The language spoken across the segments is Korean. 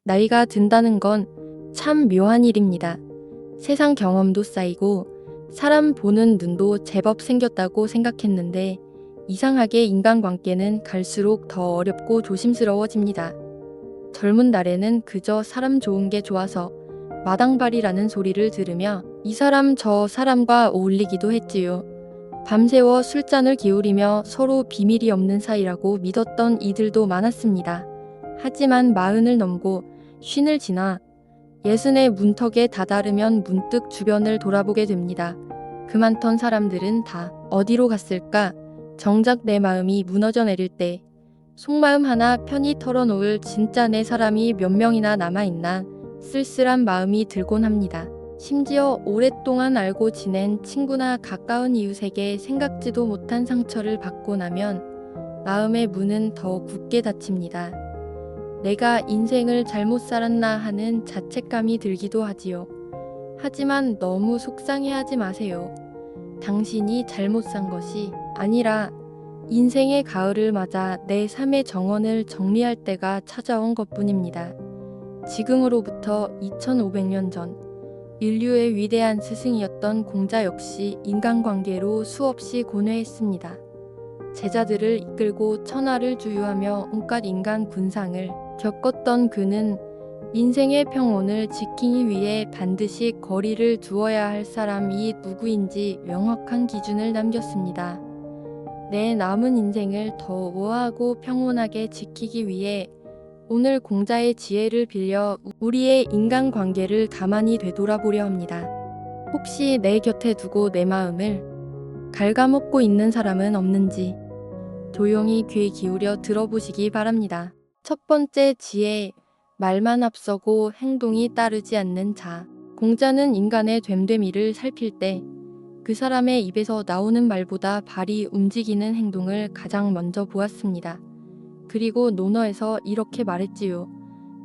나이가 든다는 건 참 묘한 일입니다. 세상 경험도 쌓이고 사람 보는 눈도 제법 생겼다고 생각했는데 이상하게 인간관계는 갈수록 더 어렵고 조심스러워집니다. 젊은 날에는 그저 사람 좋은 게 좋아서 마당발이라는 소리를 들으며 이 사람 저 사람과 어울리기도 했지요. 밤새워 술잔을 기울이며 서로 비밀이 없는 사이라고 믿었던 이들도 많았습니다. 하지만 40을 넘고 50을 지나 60의 문턱에 다다르면 문득 주변을 돌아보게 됩니다. 그 많던 사람들은 다 어디로 갔을까? 정작 내 마음이 무너져 내릴 때 속마음 하나 편히 털어놓을 진짜 내 사람이 몇 명이나 남아있나 쓸쓸한 마음이 들곤 합니다. 심지어 오랫동안 알고 지낸 친구나 가까운 이웃에게 생각지도 못한 상처를 받고 나면 마음의 문은 더 굳게 닫힙니다. 내가 인생을 잘못 살았나 하는 자책감이 들기도 하지요. 하지만 너무 속상해하지 마세요. 당신이 잘못 산 것이 아니라 인생의 가을을 맞아 내 삶의 정원을 정리할 때가 찾아온 것뿐입니다. 지금으로부터 2500년 전 인류의 위대한 스승이었던 공자 역시 인간관계로 수없이 고뇌했습니다. 제자들을 이끌고 천하를 주유하며 온갖 인간 군상을 겪었던 그는 인생의 평온을 지키기 위해 반드시 거리를 두어야 할 사람이 누구인지 명확한 기준을 남겼습니다. 내 남은 인생을 더 우아하고 평온하게 지키기 위해 오늘 공자의 지혜를 빌려 우리의 인간관계를 가만히 되돌아보려 합니다. 혹시 내 곁에 두고 내 마음을 갉아먹고 있는 사람은 없는지 조용히 귀 기울여 들어보시기 바랍니다. 첫 번째 지혜, 말만 앞서고 행동이 따르지 않는 자. 공자는 인간의 됨됨이를 살필 때 그 사람의 입에서 나오는 말보다 발이 움직이는 행동을 가장 먼저 보았습니다. 그리고 논어에서 이렇게 말했지요.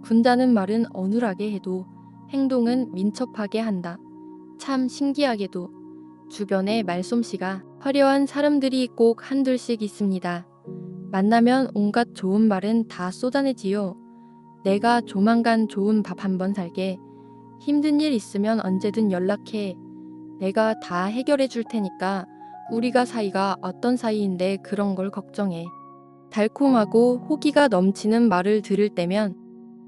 군다는 말은 어눌하게 해도 행동은 민첩하게 한다. 참 신기하게도 주변에 말솜씨가 화려한 사람들이 꼭 한둘씩 있습니다. 만나면 온갖 좋은 말은 다 쏟아내지요. 내가 조만간 좋은 밥 한번 살게. 힘든 일 있으면 언제든 연락해. 내가 다 해결해 줄 테니까 우리가 사이가 어떤 사이인데 그런 걸 걱정해. 달콤하고 호기가 넘치는 말을 들을 때면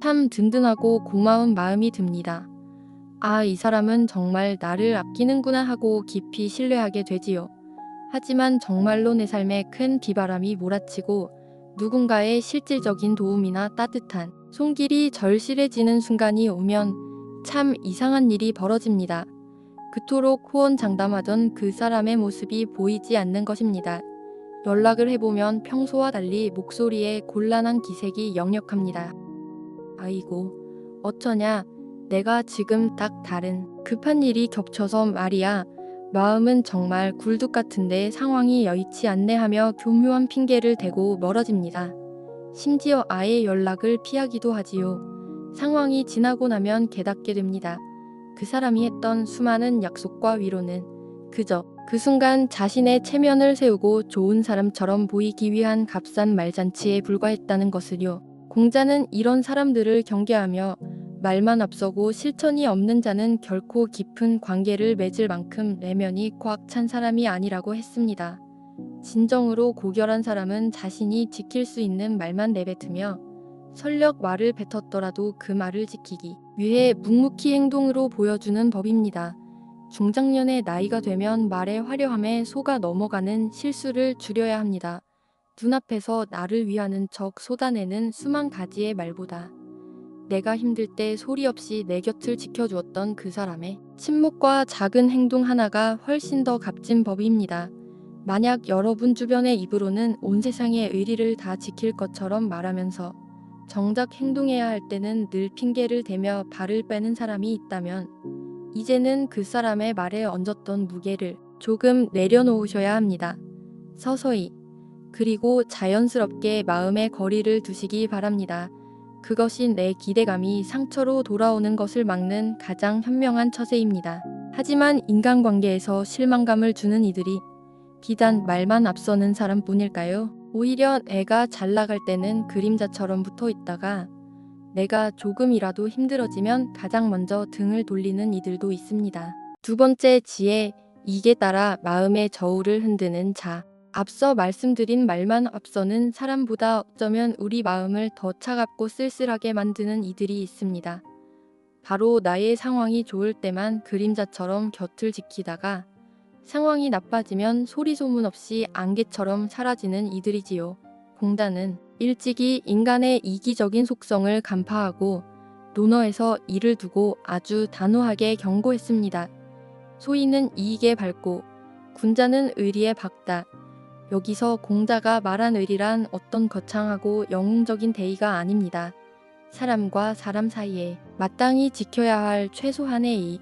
참 든든하고 고마운 마음이 듭니다. 아, 이 사람은 정말 나를 아끼는구나 하고 깊이 신뢰하게 되지요. 하지만 정말로 내 삶에 큰 비바람이 몰아치고 누군가의 실질적인 도움이나 따뜻한 손길이 절실해지는 순간이 오면 참 이상한 일이 벌어집니다. 그토록 호언장담하던 그 사람의 모습이 보이지 않는 것입니다. 연락을 해보면 평소와 달리 목소리에 곤란한 기색이 역력합니다. 아이고, 어쩌냐. 내가 지금 딱 다른 급한 일이 겹쳐서 말이야. 마음은 정말 굴뚝 같은데 상황이 여의치 않네 하며 교묘한 핑계를 대고 멀어집니다. 심지어 아예 연락을 피하기도 하지요. 상황이 지나고 나면 깨닫게 됩니다. 그 사람이 했던 수많은 약속과 위로는 그저 그 순간 자신의 체면을 세우고 좋은 사람처럼 보이기 위한 값싼 말잔치에 불과했다는 것을요. 공자는 이런 사람들을 경계하며 말만 앞서고 실천이 없는 자는 결코 깊은 관계를 맺을 만큼 내면이 꽉 찬 사람이 아니라고 했습니다. 진정으로 고결한 사람은 자신이 지킬 수 있는 말만 내뱉으며 설령 말을 뱉었더라도 그 말을 지키기 위해 묵묵히 행동으로 보여주는 법입니다. 중장년의 나이가 되면 말의 화려함에 속아 넘어가는 실수를 줄여야 합니다. 눈앞에서 나를 위하는 척 쏟아내는 수만 가지의 말보다 내가 힘들 때 소리 없이 내 곁을 지켜주었던 그 사람의 침묵과 작은 행동 하나가 훨씬 더 값진 법입니다. 만약 여러분 주변의 입으로는 온 세상의 의리를 다 지킬 것처럼 말하면서 정작 행동해야 할 때는 늘 핑계를 대며 발을 빼는 사람이 있다면 이제는 그 사람의 말에 얹었던 무게를 조금 내려놓으셔야 합니다. 서서히 그리고 자연스럽게 마음의 거리를 두시기 바랍니다. 그것이 내 기대감이 상처로 돌아오는 것을 막는 가장 현명한 처세입니다. 하지만 인간관계에서 실망감을 주는 이들이 비단 말만 앞서는 사람뿐일까요? 오히려 내가 잘 나갈 때는 그림자처럼 붙어 있다가 내가 조금이라도 힘들어지면 가장 먼저 등을 돌리는 이들도 있습니다. 두 번째 지혜, 이게 따라 마음의 저울을 흔드는 자. 앞서 말씀드린 말만 앞서는 사람보다 어쩌면 우리 마음을 더 차갑고 쓸쓸하게 만드는 이들이 있습니다. 바로 나의 상황이 좋을 때만 그림자처럼 곁을 지키다가 상황이 나빠지면 소리 소문 없이 안개처럼 사라지는 이들이지요. 공자는 일찍이 인간의 이기적인 속성을 간파하고 논어에서 이를 두고 아주 단호하게 경고했습니다. 소인은 이익에 밝고 군자는 의리에 박다. 여기서 공자가 말한 의리란 어떤 거창하고 영웅적인 대의가 아닙니다. 사람과 사람 사이에 마땅히 지켜야 할 최소한의 의,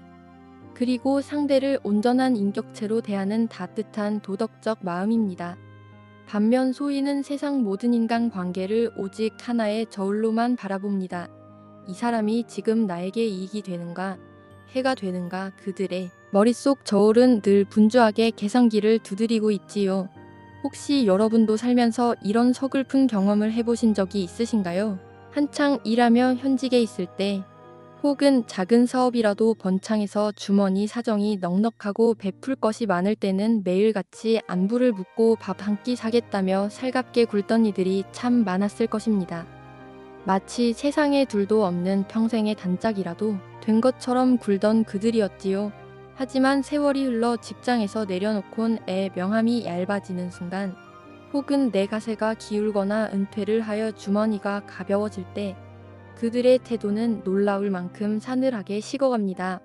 그리고 상대를 온전한 인격체로 대하는 따뜻한 도덕적 마음입니다. 반면 소인은 세상 모든 인간 관계를 오직 하나의 저울로만 바라봅니다. 이 사람이 지금 나에게 이익이 되는가, 해가 되는가. 그들의 머릿속 저울은 늘 분주하게 계산기를 두드리고 있지요. 혹시 여러분도 살면서 이런 서글픈 경험을 해보신 적이 있으신가요? 한창 일하며 현직에 있을 때 혹은 작은 사업이라도 번창해서 주머니 사정이 넉넉하고 베풀 것이 많을 때는 매일같이 안부를 묻고 밥 한 끼 사겠다며 살갑게 굴던 이들이 참 많았을 것입니다. 마치 세상에 둘도 없는 평생의 단짝이라도 된 것처럼 굴던 그들이었지요. 하지만 세월이 흘러 직장에서 내려놓곤 애 명함이 얇아지는 순간, 혹은 내 가세가 기울거나 은퇴를 하여 주머니가 가벼워질 때 그들의 태도는 놀라울 만큼 사늘하게 식어갑니다.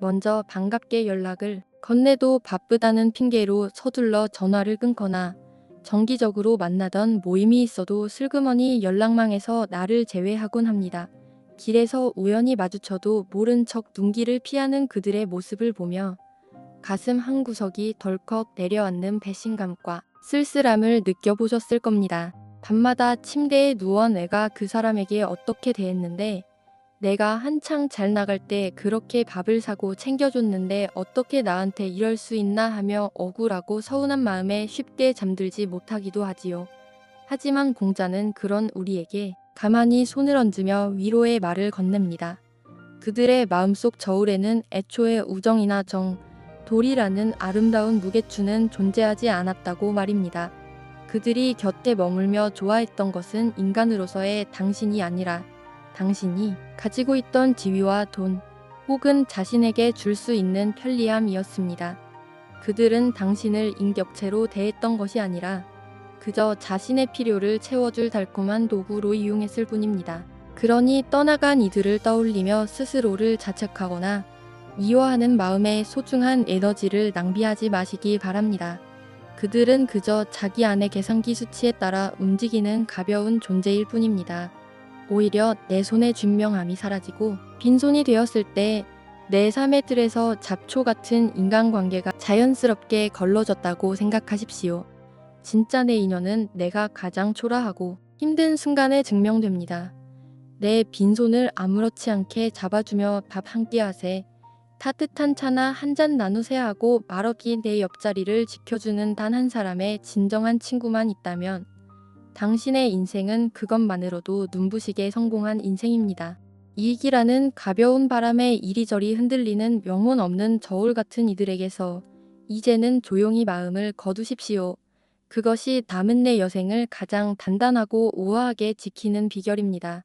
먼저 반갑게 연락을 건네도 바쁘다는 핑계로 서둘러 전화를 끊거나 정기적으로 만나던 모임이 있어도 슬그머니 연락망에서 나를 제외하곤 합니다. 길에서 우연히 마주쳐도 모른 척 눈길을 피하는 그들의 모습을 보며 가슴 한구석이 덜컥 내려앉는 배신감과 쓸쓸함을 느껴보셨을 겁니다. 밤마다 침대에 누워 내가 그 사람에게 어떻게 대했는데, 내가 한창 잘 나갈 때 그렇게 밥을 사고 챙겨줬는데 어떻게 나한테 이럴 수 있나 하며 억울하고 서운한 마음에 쉽게 잠들지 못하기도 하지요. 하지만 공자는 그런 우리에게 가만히 손을 얹으며 위로의 말을 건넵니다. 그들의 마음속 저울에는 애초에 우정이나 정, 돌이라는 아름다운 무게추는 존재하지 않았다고 말입니다. 그들이 곁에 머물며 좋아했던 것은 인간으로서의 당신이 아니라 당신이 가지고 있던 지위와 돈, 혹은 자신에게 줄 수 있는 편리함이었습니다. 그들은 당신을 인격체로 대했던 것이 아니라 그저 자신의 필요를 채워줄 달콤한 도구로 이용했을 뿐입니다. 그러니 떠나간 이들을 떠올리며 스스로를 자책하거나 미워하는 마음의 소중한 에너지를 낭비하지 마시기 바랍니다. 그들은 그저 자기 안의 계산기 수치에 따라 움직이는 가벼운 존재일 뿐입니다. 오히려 내 손에 쥔 명함이 사라지고 빈손이 되었을 때 내 삶의 틀에서 잡초 같은 인간관계가 자연스럽게 걸러졌다고 생각하십시오. 진짜 내 인연은 내가 가장 초라하고 힘든 순간에 증명됩니다. 내 빈손을 아무렇지 않게 잡아주며 밥 한 끼 하세, 따뜻한 차나 한 잔 나누세요 하고 말없이 내 옆자리를 지켜주는 단 한 사람의 진정한 친구만 있다면 당신의 인생은 그것만으로도 눈부시게 성공한 인생입니다. 이익이라는 가벼운 바람에 이리저리 흔들리는 영혼 없는 저울 같은 이들에게서 이제는 조용히 마음을 거두십시오. 그것이 남은 내 여생을 가장 단단하고 우아하게 지키는 비결입니다.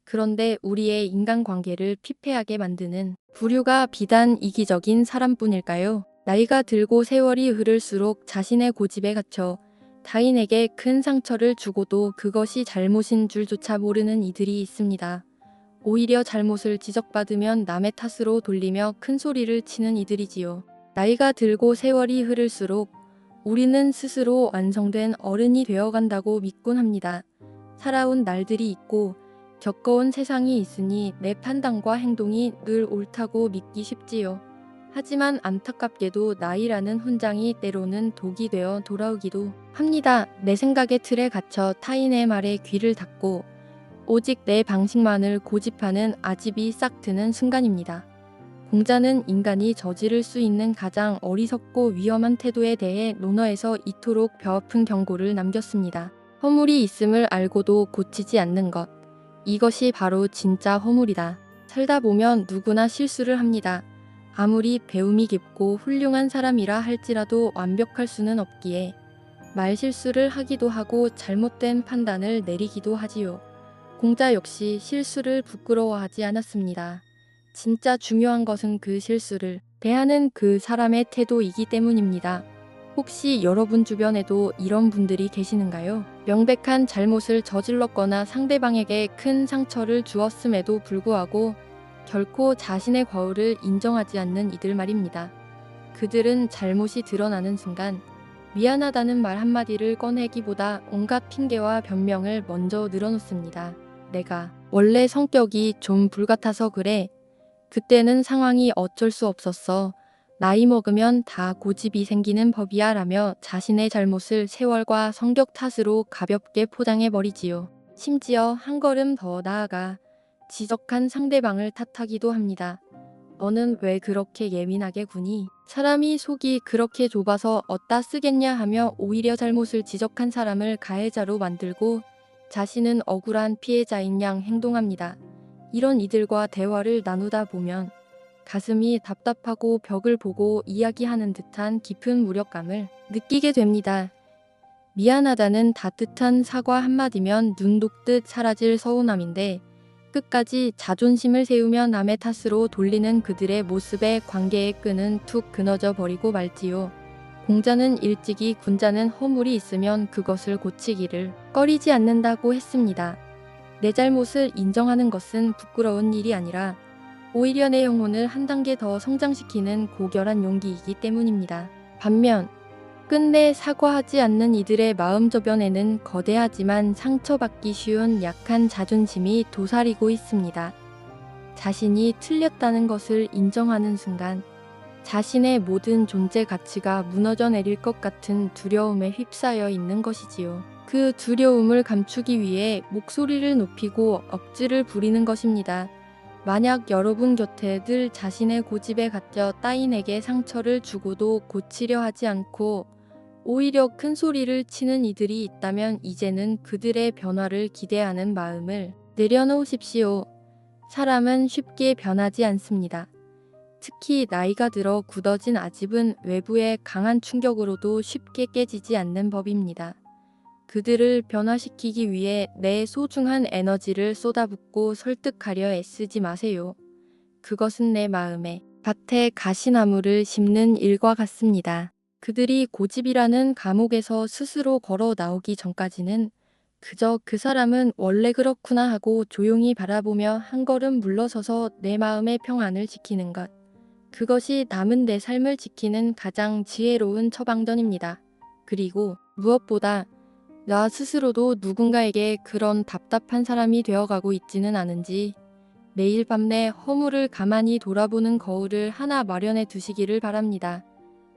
그런데 우리의 인간관계를 피폐하게 만드는 부류가 비단 이기적인 사람뿐일까요? 나이가 들고 세월이 흐를수록 자신의 고집에 갇혀 타인에게 큰 상처를 주고도 그것이 잘못인 줄조차 모르는 이들이 있습니다. 오히려 잘못을 지적받으면 남의 탓으로 돌리며 큰 소리를 치는 이들이지요. 나이가 들고 세월이 흐를수록 우리는 스스로 완성된 어른이 되어간다고 믿곤 합니다. 살아온 날들이 있고 겪어온 세상이 있으니 내 판단과 행동이 늘 옳다고 믿기 쉽지요. 하지만 안타깝게도 나이라는 훈장이 때로는 독이 되어 돌아오기도 합니다. 내 생각의 틀에 갇혀 타인의 말에 귀를 닫고 오직 내 방식만을 고집하는 아집이 싹 트는 순간입니다. 공자는 인간이 저지를 수 있는 가장 어리석고 위험한 태도에 대해 논어에서 이토록 벼아픈 경고를 남겼습니다. 허물이 있음을 알고도 고치지 않는 것. 이것이 바로 진짜 허물이다. 살다 보면 누구나 실수를 합니다. 아무리 배움이 깊고 훌륭한 사람이라 할지라도 완벽할 수는 없기에 말실수를 하기도 하고 잘못된 판단을 내리기도 하지요. 공자 역시 실수를 부끄러워하지 않았습니다. 진짜 중요한 것은 그 실수를 대하는 그 사람의 태도이기 때문입니다. 혹시 여러분 주변에도 이런 분들이 계시는가요? 명백한 잘못을 저질렀거나 상대방에게 큰 상처를 주었음에도 불구하고 결코 자신의 과오를 인정하지 않는 이들 말입니다. 그들은 잘못이 드러나는 순간 미안하다는 말 한마디를 꺼내기보다 온갖 핑계와 변명을 먼저 늘어놓습니다. 내가 원래 성격이 좀 불같아서 그래. 그때는 상황이 어쩔 수 없었어. 나이 먹으면 다 고집이 생기는 법이야 라며 자신의 잘못을 세월과 성격 탓으로 가볍게 포장해버리지요. 심지어 한 걸음 더 나아가 지적한 상대방을 탓하기도 합니다. 너는 왜 그렇게 예민하게 구니? 사람이 속이 그렇게 좁아서 어디다 쓰겠냐 하며 오히려 잘못을 지적한 사람을 가해자로 만들고 자신은 억울한 피해자인 양 행동합니다. 이런 이들과 대화를 나누다 보면 가슴이 답답하고 벽을 보고 이야기하는 듯한 깊은 무력감을 느끼게 됩니다. 미안하다는 따뜻한 사과 한마디면 눈 녹듯 사라질 서운함인데 끝까지 자존심을 세우며 남의 탓으로 돌리는 그들의 모습에 관계의 끈은 툭 끊어져 버리고 말지요. 공자는 일찍이 군자는 허물이 있으면 그것을 고치기를 꺼리지 않는다고 했습니다. 내 잘못을 인정하는 것은 부끄러운 일이 아니라 오히려 내 영혼을 한 단계 더 성장시키는 고결한 용기이기 때문입니다. 반면 끝내 사과하지 않는 이들의 마음 저변에는 거대하지만 상처받기 쉬운 약한 자존심이 도사리고 있습니다. 자신이 틀렸다는 것을 인정하는 순간 자신의 모든 존재 가치가 무너져 내릴 것 같은 두려움에 휩싸여 있는 것이지요. 그 두려움을 감추기 위해 목소리를 높이고 억지를 부리는 것입니다. 만약 여러분 곁에 늘 자신의 고집에 갇혀 따인에게 상처를 주고도 고치려 하지 않고 오히려 큰 소리를 치는 이들이 있다면 이제는 그들의 변화를 기대하는 마음을 내려놓으십시오. 사람은 쉽게 변하지 않습니다. 특히 나이가 들어 굳어진 아집은 외부의 강한 충격으로도 쉽게 깨지지 않는 법입니다. 그들을 변화시키기 위해 내 소중한 에너지를 쏟아붓고 설득하려 애쓰지 마세요. 그것은 내 마음에 밭에 가시나무를 심는 일과 같습니다. 그들이 고집이라는 감옥에서 스스로 걸어 나오기 전까지는 그저 그 사람은 원래 그렇구나 하고 조용히 바라보며 한 걸음 물러서서 내 마음의 평안을 지키는 것. 그것이 남은 내 삶을 지키는 가장 지혜로운 처방전입니다. 그리고 무엇보다 나 스스로도 누군가에게 그런 답답한 사람이 되어가고 있지는 않은지 매일 밤 내 허물을 가만히 돌아보는 거울을 하나 마련해 두시기를 바랍니다.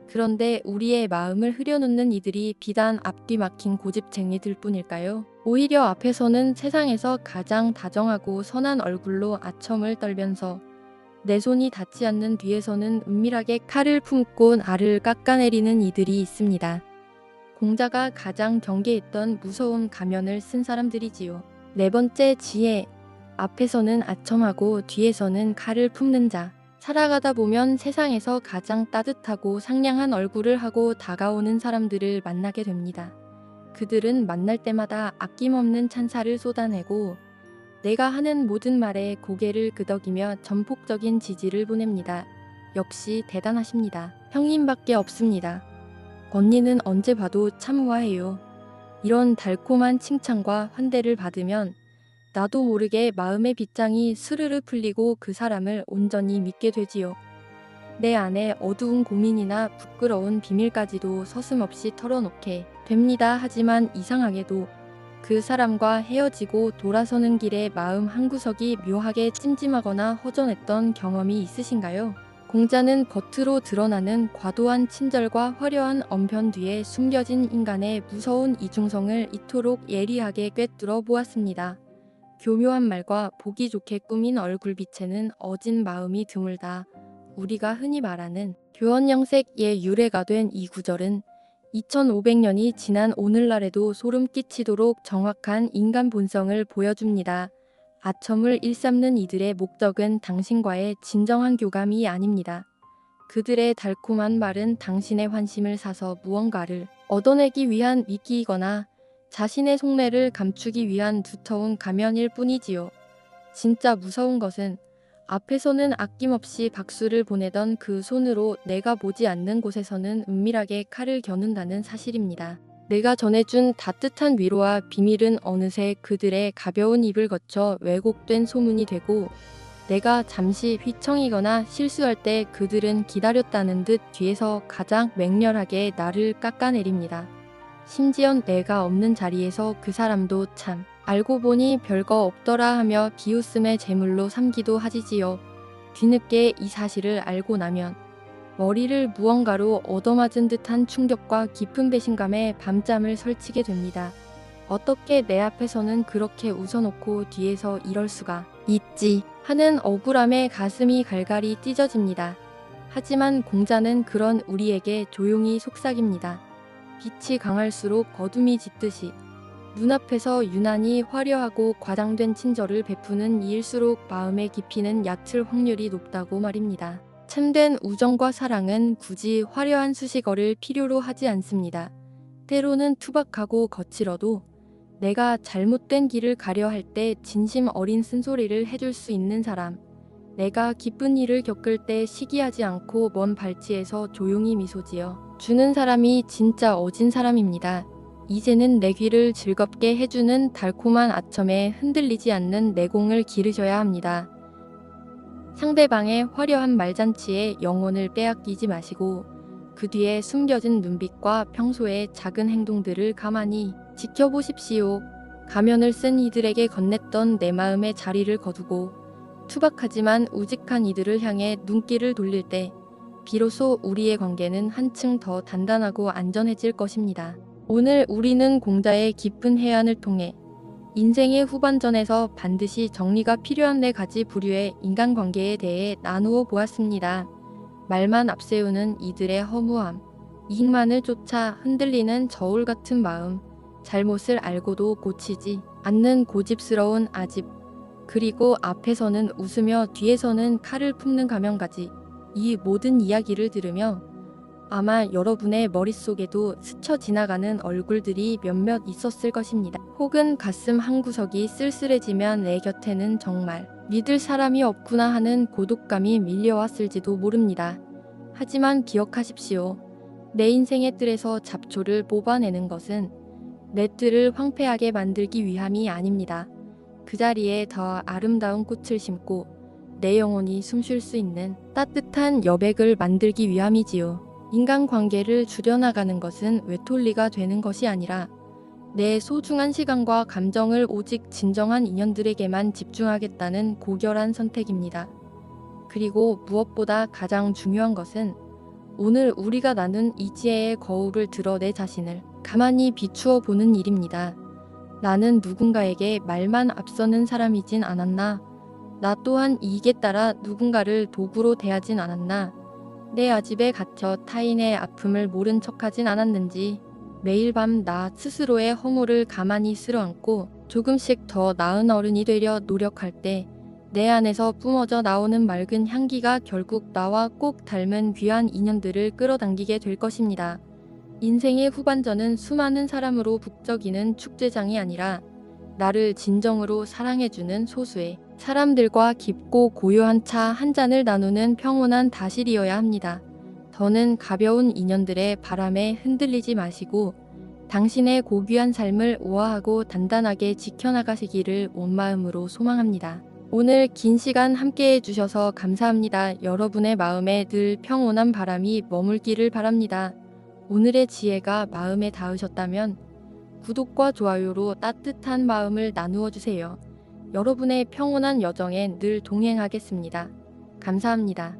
그런데 우리의 마음을 흐려놓는 이들이 비단 앞뒤 막힌 고집쟁이들 뿐일까요? 오히려 앞에서는 세상에서 가장 다정하고 선한 얼굴로 아첨을 떨면서 내 손이 닿지 않는 뒤에서는 은밀하게 칼을 품고 알을 깎아내리는 이들이 있습니다. 공자가 가장 경계했던 무서운 가면을 쓴 사람들이지요. 네 번째 지혜. 앞에서는 아첨하고 뒤에서는 칼을 품는 자. 살아가다 보면 세상에서 가장 따뜻하고 상냥한 얼굴을 하고 다가오는 사람들을 만나게 됩니다. 그들은 만날 때마다 아낌없는 찬사를 쏟아내고 내가 하는 모든 말에 고개를 끄덕이며 전폭적인 지지를 보냅니다. 역시 대단하십니다. 형님밖에 없습니다. 언니는 언제 봐도 참 우아해요. 이런 달콤한 칭찬과 환대를 받으면 나도 모르게 마음의 빗장이 스르르 풀리고 그 사람을 온전히 믿게 되지요. 내 안에 어두운 고민이나 부끄러운 비밀까지도 서슴없이 털어놓게 됩니다. 하지만 이상하게도 그 사람과 헤어지고 돌아서는 길에 마음 한구석이 묘하게 찜찜하거나 허전했던 경험이 있으신가요? 공자는 겉으로 드러나는 과도한 친절과 화려한 언변 뒤에 숨겨진 인간의 무서운 이중성을 이토록 예리하게 꿰뚫어 보았습니다. 교묘한 말과 보기 좋게 꾸민 얼굴빛에는 어진 마음이 드물다. 우리가 흔히 말하는 교원영색의 유래가 된 이 구절은 2500년이 지난 오늘날에도 소름 끼치도록 정확한 인간 본성을 보여줍니다. 아첨을 일삼는 이들의 목적은 당신과의 진정한 교감이 아닙니다. 그들의 달콤한 말은 당신의 환심을 사서 무언가를 얻어내기 위한 미끼이거나 자신의 속내를 감추기 위한 두터운 가면일 뿐이지요. 진짜 무서운 것은 앞에서는 아낌없이 박수를 보내던 그 손으로 내가 보지 않는 곳에서는 은밀하게 칼을 겨눈다는 사실입니다. 내가 전해준 따뜻한 위로와 비밀은 어느새 그들의 가벼운 입을 거쳐 왜곡된 소문이 되고, 내가 잠시 휘청이거나 실수할 때 그들은 기다렸다는 듯 뒤에서 가장 맹렬하게 나를 깎아내립니다. 심지어 내가 없는 자리에서 그 사람도 참 알고 보니 별거 없더라 하며 비웃음의 제물로 삼기도 하지요. 뒤늦게 이 사실을 알고 나면 머리를 무언가로 얻어맞은 듯한 충격과 깊은 배신감에 밤잠을 설치게 됩니다. 어떻게 내 앞에서는 그렇게 웃어놓고 뒤에서 이럴 수가 있지 하는 억울함에 가슴이 갈갈이 찢어집니다. 하지만 공자는 그런 우리에게 조용히 속삭입니다. 빛이 강할수록 어둠이 짙듯이 눈앞에서 유난히 화려하고 과장된 친절을 베푸는 이일수록 마음의 깊이는 얕을 확률이 높다고 말입니다. 참된 우정과 사랑은 굳이 화려한 수식어를 필요로 하지 않습니다. 때로는 투박하고 거칠어도 내가 잘못된 길을 가려 할 때 진심 어린 쓴소리를 해줄 수 있는 사람, 내가 기쁜 일을 겪을 때 시기하지 않고 먼 발치에서 조용히 미소 지어 주는 사람이 진짜 어진 사람입니다. 이제는 내 귀를 즐겁게 해주는 달콤한 아첨에 흔들리지 않는 내공을 기르셔야 합니다. 상대방의 화려한 말잔치에 영혼을 빼앗기지 마시고 그 뒤에 숨겨진 눈빛과 평소의 작은 행동들을 가만히 지켜보십시오. 가면을 쓴 이들에게 건넸던 내 마음의 자리를 거두고 투박하지만 우직한 이들을 향해 눈길을 돌릴 때 비로소 우리의 관계는 한층 더 단단하고 안전해질 것입니다. 오늘 우리는 공자의 깊은 해안을 통해 인생의 후반전에서 반드시 정리가 필요한 4가지 부류의 인간관계에 대해 나누어 보았습니다. 말만 앞세우는 이들의 허무함, 이익만을 쫓아 흔들리는 저울 같은 마음, 잘못을 알고도 고치지 않는 고집스러운 아집, 그리고 앞에서는 웃으며 뒤에서는 칼을 품는 가면까지, 이 모든 이야기를 들으며 아마 여러분의 머릿속에도 스쳐 지나가는 얼굴들이 몇몇 있었을 것입니다. 혹은 가슴 한구석이 쓸쓸해지면 내 곁에는 정말 믿을 사람이 없구나 하는 고독감이 밀려왔을지도 모릅니다. 하지만 기억하십시오. 내 인생의 뜰에서 잡초를 뽑아내는 것은 내 뜰을 황폐하게 만들기 위함이 아닙니다. 그 자리에 더 아름다운 꽃을 심고 내 영혼이 숨쉴 수 있는 따뜻한 여백을 만들기 위함이지요. 인간관계를 줄여나가는 것은 외톨이가 되는 것이 아니라 내 소중한 시간과 감정을 오직 진정한 인연들에게만 집중하겠다는 고결한 선택입니다. 그리고 무엇보다 가장 중요한 것은 오늘 우리가 나눈 이 지혜의 거울을 들어 내 자신을 가만히 비추어 보는 일입니다. 나는 누군가에게 말만 앞서는 사람이진 않았나? 나 또한 이익에 따라 누군가를 도구로 대하진 않았나? 내 아집에 갇혀 타인의 아픔을 모른 척하진 않았는지, 매일 밤 나 스스로의 허물을 가만히 쓸어안고 조금씩 더 나은 어른이 되려 노력할 때 내 안에서 뿜어져 나오는 맑은 향기가 결국 나와 꼭 닮은 귀한 인연들을 끌어당기게 될 것입니다. 인생의 후반전은 수많은 사람으로 북적이는 축제장이 아니라 나를 진정으로 사랑해주는 소수의 사람들과 깊고 고요한 차 한 잔을 나누는 평온한 다실이어야 합니다. 더는 가벼운 인연들의 바람에 흔들리지 마시고 당신의 고귀한 삶을 우아하고 단단하게 지켜나가시기를 온 마음으로 소망합니다. 오늘 긴 시간 함께 해주셔서 감사합니다. 여러분의 마음에 늘 평온한 바람이 머물기를 바랍니다. 오늘의 지혜가 마음에 닿으셨다면 구독과 좋아요로 따뜻한 마음을 나누어 주세요. 여러분의 평온한 여정에 늘 동행하겠습니다. 감사합니다.